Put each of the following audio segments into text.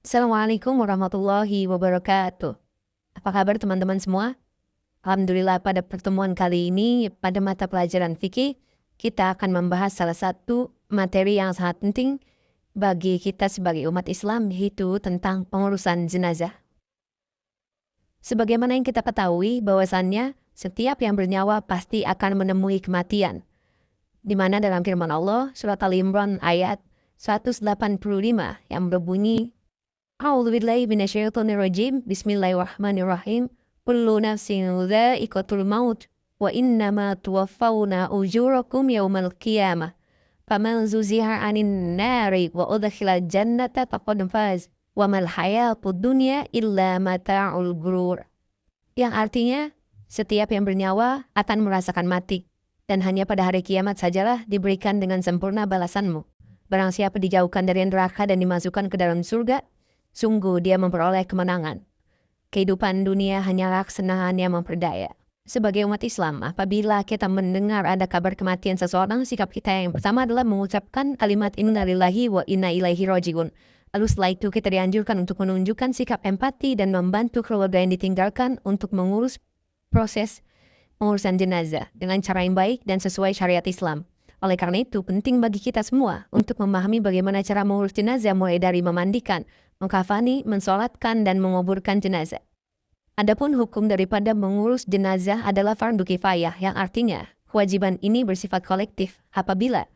Assalamualaikum warahmatullahi wabarakatuh. Apa kabar teman-teman semua? Alhamdulillah pada pertemuan kali ini pada mata pelajaran fikih kita akan membahas salah satu materi yang sangat penting bagi kita sebagai umat Islam, yaitu tentang pengurusan jenazah. Sebagaimana yang kita ketahui bahwasannya setiap yang bernyawa pasti akan menemui kematian. Di mana dalam firman Allah surat Al-Imran ayat 185 yang berbunyi, A'udzubillahi minasyaitonirrajim. Bismillahirrahmanirrahim. Kullu nafsin dha'iqatul maut wa innama tuwaffawna ujurakum yaumal qiyamah. Faman zuziha 'anil nari wa udkhilal jannata faqad faz. Wa mal hayatud dunya illa mata'ul ghurur. Yang artinya, setiap yang bernyawa akan merasakan mati, dan hanya pada hari kiamat sajalah diberikan dengan sempurna balasanmu. Barang siapa dijauhkan dari neraka dan dimasukkan ke dalam surga, sungguh dia memperoleh kemenangan. Kehidupan dunia hanyalah kesenangan yang memperdaya. Sebagai umat Islam, apabila kita mendengar ada kabar kematian seseorang, sikap kita yang pertama adalah mengucapkan kalimat inna lillahi wa inna ilaihi raji'un. Lalu setelah itu kita dianjurkan untuk menunjukkan sikap empati dan membantu keluarga yang ditinggalkan untuk mengurus proses pengurusan jenazah dengan cara yang baik dan sesuai syariat Islam. Oleh karena itu, penting bagi kita semua untuk memahami bagaimana cara mengurus jenazah, mulai dari memandikan, mengkafani, mensolatkan, dan menguburkan jenazah. Adapun hukum daripada mengurus jenazah adalah fardu kifayah, yang artinya kewajiban ini bersifat kolektif. Apabila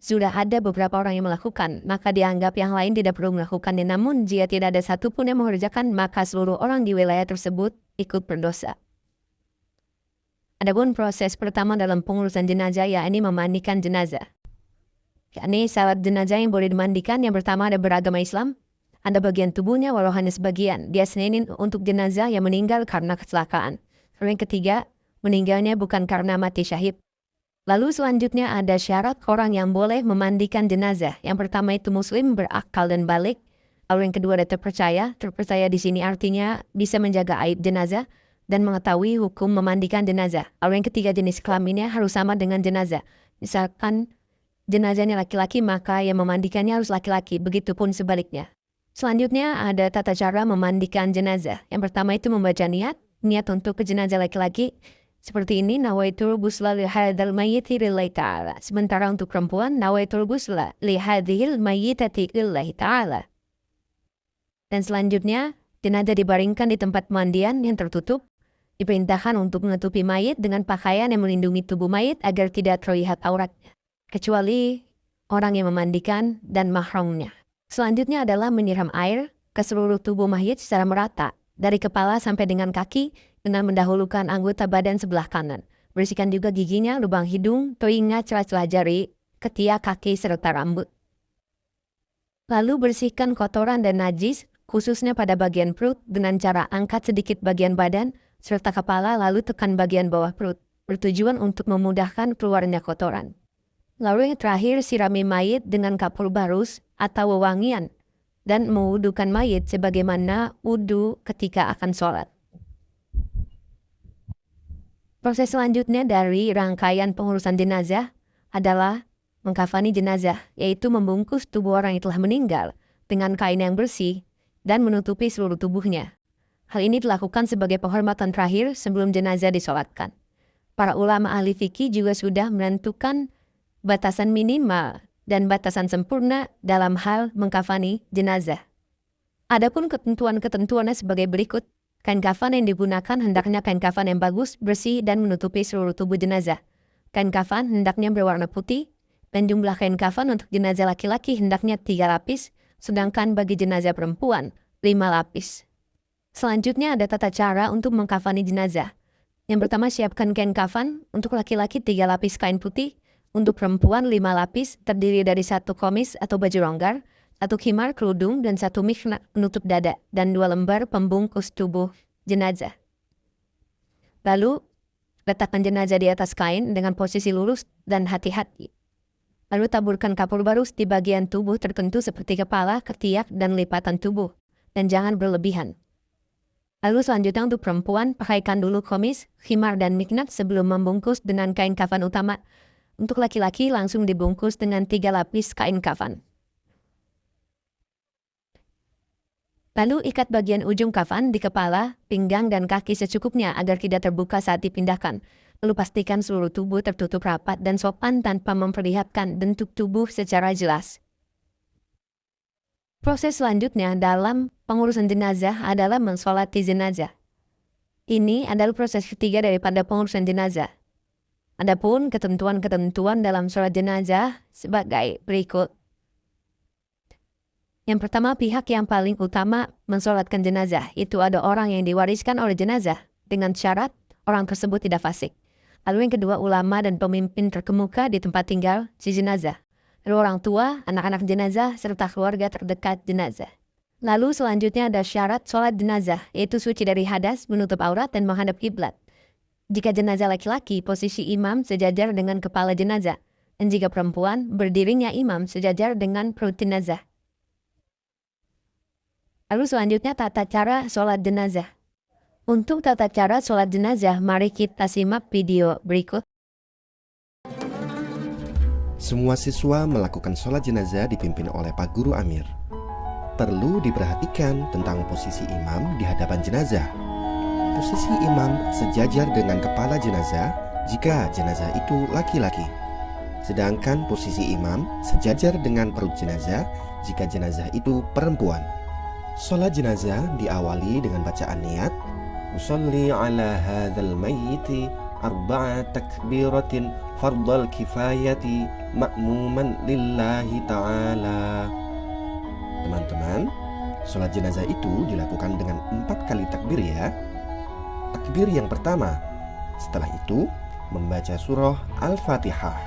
sudah ada beberapa orang yang melakukan, maka dianggap yang lain tidak perlu melakukannya. Namun jika tidak ada satupun yang mengerjakan, maka seluruh orang di wilayah tersebut ikut berdosa. Adapun proses pertama dalam pengurusan jenazah yakni memandikan jenazah. Yakni syarat jenazah yang boleh dimandikan, yang pertama ada beragama Islam, ada bagian tubuhnya walau hanya sebagian. Dia senin untuk jenazah yang meninggal karena kecelakaan. Lalu yang ketiga, meninggalnya bukan karena mati syahid. Lalu selanjutnya ada syarat orang yang boleh memandikan jenazah. Yang pertama itu muslim, berakal dan balik. Lalu yang kedua ada terpercaya. Terpercaya di sini artinya bisa menjaga aib jenazah dan mengetahui hukum memandikan jenazah. Lalu yang ketiga, jenis kelaminnya harus sama dengan jenazah. Misalkan jenazahnya laki-laki, maka yang memandikannya harus laki-laki. Begitupun sebaliknya. Selanjutnya ada tata cara memandikan jenazah. Yang pertama itu membaca niat untuk ke jenazah laki-laki. Seperti ini, nawaitul ghusla li hadzal mayyiti lillahi ta'ala. Sementara untuk perempuan, nawaitul ghusla li hadzal mayyitati lillahi ta'ala. Dan selanjutnya, jenazah dibaringkan di tempat pemandian yang tertutup. Diperintahkan untuk menutupi mayit dengan pakaian yang melindungi tubuh mayit agar tidak terlihat auratnya, kecuali orang yang memandikan dan mahramnya. Selanjutnya adalah menyiram air ke seluruh tubuh mayit secara merata, dari kepala sampai dengan kaki, dengan mendahulukan anggota badan sebelah kanan. Bersihkan juga giginya, lubang hidung, telinga, celah-celah jari, ketiak, kaki, serta rambut. Lalu bersihkan kotoran dan najis, khususnya pada bagian perut, dengan cara angkat sedikit bagian badan, serta kepala, lalu tekan bagian bawah perut, bertujuan untuk memudahkan keluarnya kotoran. Lalu yang terakhir, sirami mayit dengan kapur barus atau wewangian dan mewudukan mayit sebagaimana wudu ketika akan sholat. Proses selanjutnya dari rangkaian pengurusan jenazah adalah mengkafani jenazah, yaitu membungkus tubuh orang yang telah meninggal dengan kain yang bersih dan menutupi seluruh tubuhnya. Hal ini dilakukan sebagai penghormatan terakhir sebelum jenazah disolatkan. Para ulama ahli fikih juga sudah menentukan batasan minimal dan batasan sempurna dalam hal mengkafani jenazah. Adapun ketentuan-ketentuannya sebagai berikut. Kain kafan yang digunakan hendaknya kain kafan yang bagus, bersih, dan menutupi seluruh tubuh jenazah. Kain kafan hendaknya berwarna putih, dan jumlah kain kafan untuk jenazah laki-laki hendaknya 3 lapis, sedangkan bagi jenazah perempuan 5 lapis. Selanjutnya ada tata cara untuk mengkafani jenazah. Yang pertama, siapkan kain kafan untuk laki-laki 3 lapis kain putih, untuk perempuan 5 lapis terdiri dari 1 komis atau baju longgar, 1 khimar kerudung, dan 1 mikhnat penutup dada, dan 2 lembar pembungkus tubuh jenazah. Lalu, letakkan jenazah di atas kain dengan posisi lurus dan hati-hati. Lalu taburkan kapur barus di bagian tubuh tertentu seperti kepala, ketiak, dan lipatan tubuh, dan jangan berlebihan. Lalu selanjutnya untuk perempuan, pakaikan dulu komis, khimar, dan mikhnat sebelum membungkus dengan kain kafan utama. Untuk laki-laki langsung dibungkus dengan 3 lapis kain kafan. Lalu ikat bagian ujung kafan di kepala, pinggang, dan kaki secukupnya agar tidak terbuka saat dipindahkan. Lalu pastikan seluruh tubuh tertutup rapat dan sopan tanpa memperlihatkan bentuk tubuh secara jelas. Proses selanjutnya dalam pengurusan jenazah adalah mensolati jenazah. Ini adalah proses ketiga daripada pengurusan jenazah. Adapun ketentuan-ketentuan dalam sholat jenazah sebagai berikut. Yang pertama, pihak yang paling utama mensolatkan jenazah itu ada orang yang diwariskan oleh jenazah dengan syarat orang tersebut tidak fasik. Lalu yang kedua, ulama dan pemimpin terkemuka di tempat tinggal si jenazah. Lalu orang tua, anak-anak jenazah, serta keluarga terdekat jenazah. Lalu selanjutnya ada syarat sholat jenazah, yaitu suci dari hadas, menutup aurat, dan menghadap kiblat. Jika jenazah laki-laki, posisi imam sejajar dengan kepala jenazah. Dan jika perempuan, berdirinya imam sejajar dengan perut jenazah. Lalu selanjutnya tata cara sholat jenazah. Untuk tata cara sholat jenazah, mari kita simak video berikut. Semua siswa melakukan sholat jenazah dipimpin oleh Pak Guru Amir. Perlu diperhatikan tentang posisi imam di hadapan jenazah. Posisi imam sejajar dengan kepala jenazah jika jenazah itu laki-laki. Sedangkan posisi imam sejajar dengan perut jenazah jika jenazah itu perempuan. Sholat jenazah diawali dengan bacaan niat Usalli ala hadzal mayyiti arba'a takbiratin fardal kifayati ma'muman lillahi ta'ala. Teman-teman, sholat jenazah itu dilakukan dengan 4 kali takbir ya. Takbir yang pertama, setelah itu membaca surah Al-Fatihah.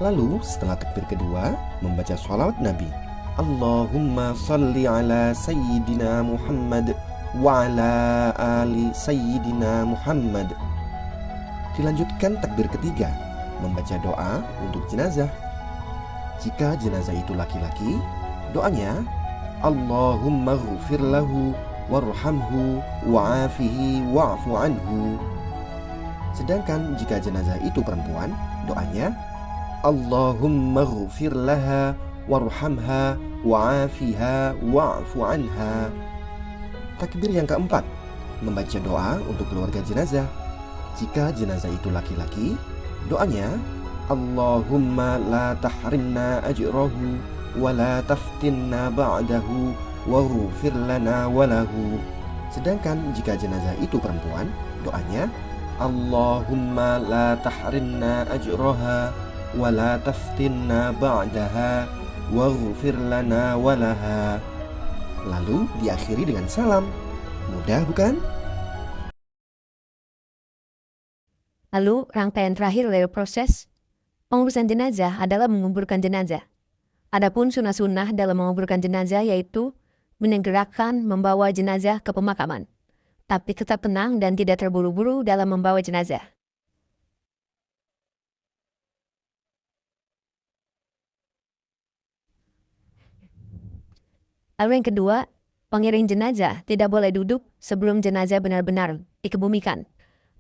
Lalu setelah takbir kedua membaca sholawat Nabi Allahumma salli ala Sayyidina Muhammad wa ala ali Sayyidina Muhammad. Dilanjutkan takbir ketiga, membaca doa untuk jenazah. Jika jenazah itu laki-laki, doanya Allahumma ghfir lahu warhamhu wa'afihi wa'fu anhu. Sedangkan jika jenazah itu perempuan, doanya Allahumma ghfir laha warhamha wa'afiha wa'fu anha. Takbir yang keempat, membaca doa untuk keluarga jenazah. Jika jenazah itu laki-laki, doanya Allahumma la tahrimna ajrahu wa la taftinna ba'dahu waghfir lana walahu. Sedangkan jika jenazah itu perempuan, doanya Allahumma la tahrimna ajraha wa la taftinna ba'daha waghfir lana walaha. Lalu diakhiri dengan salam. Mudah bukan? Lalu rangkaian terakhir dari proses pengurusan jenazah adalah menguburkan jenazah. Adapun sunnah-sunnah dalam menguburkan jenazah yaitu menyegerakan membawa jenazah ke pemakaman, tapi tetap tenang dan tidak terburu-buru dalam membawa jenazah. Lalu yang kedua, pengiring jenazah tidak boleh duduk sebelum jenazah benar-benar dikebumikan.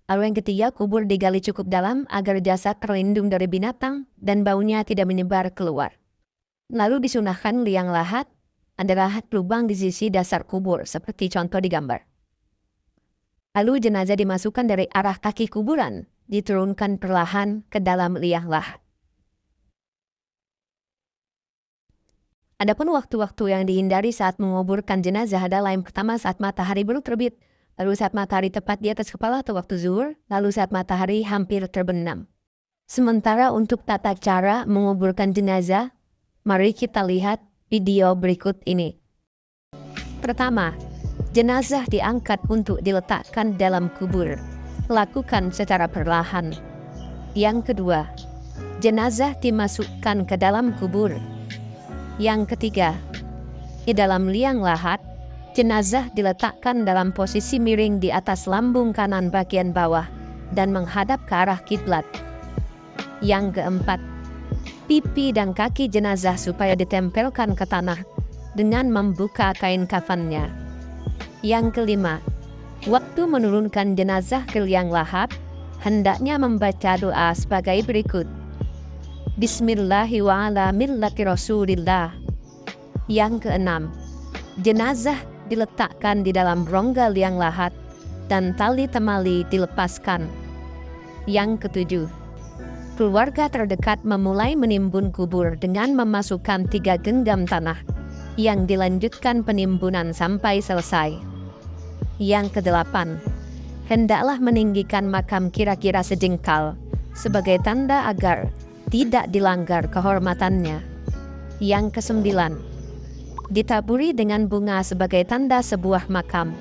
Lalu yang ketiga, kubur digali cukup dalam agar jasad terlindung dari binatang dan baunya tidak menyebar keluar. Lalu disunahkan liang lahat, ada lahat lubang di sisi dasar kubur seperti contoh di gambar. Lalu jenazah dimasukkan dari arah kaki kuburan, diturunkan perlahan ke dalam liang lahat. Adapun waktu-waktu yang dihindari saat menguburkan jenazah adalah yang pertama saat matahari baru terbit, lalu saat matahari tepat di atas kepala atau waktu zuhur, lalu saat matahari hampir terbenam. Sementara untuk tata cara menguburkan jenazah, mari kita lihat video berikut ini. Pertama, jenazah diangkat untuk diletakkan dalam kubur. Lakukan secara perlahan. Yang kedua, jenazah dimasukkan ke dalam kubur. Yang ketiga, di dalam liang lahat, jenazah diletakkan dalam posisi miring di atas lambung kanan bagian bawah dan menghadap ke arah kiblat. Yang keempat, pipi dan kaki jenazah supaya ditempelkan ke tanah dengan membuka kain kafannya. Yang kelima, waktu menurunkan jenazah ke liang lahat, hendaknya membaca doa sebagai berikut. Bismillahi wa ala millati Rasulillah. Yang keenam, jenazah diletakkan di dalam rongga liang lahat dan tali temali dilepaskan. Yang ketujuh, keluarga terdekat memulai menimbun kubur dengan memasukkan 3 genggam tanah yang dilanjutkan penimbunan sampai selesai. Yang kedelapan, hendaklah meninggikan makam kira-kira sejengkal sebagai tanda agar tidak dilanggar kehormatannya. Yang kesembilan, ditaburi dengan bunga sebagai tanda sebuah makam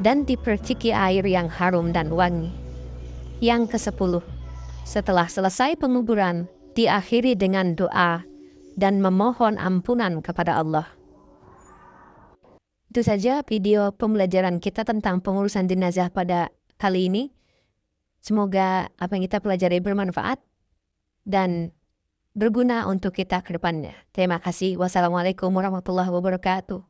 dan diperciki air yang harum dan wangi. Yang kesepuluh, setelah selesai penguburan, diakhiri dengan doa dan memohon ampunan kepada Allah. Itu saja video pembelajaran kita tentang pengurusan jenazah pada kali ini. Semoga apa yang kita pelajari bermanfaat dan berguna untuk kita ke depannya. Terima kasih. Wassalamualaikum warahmatullahi wabarakatuh.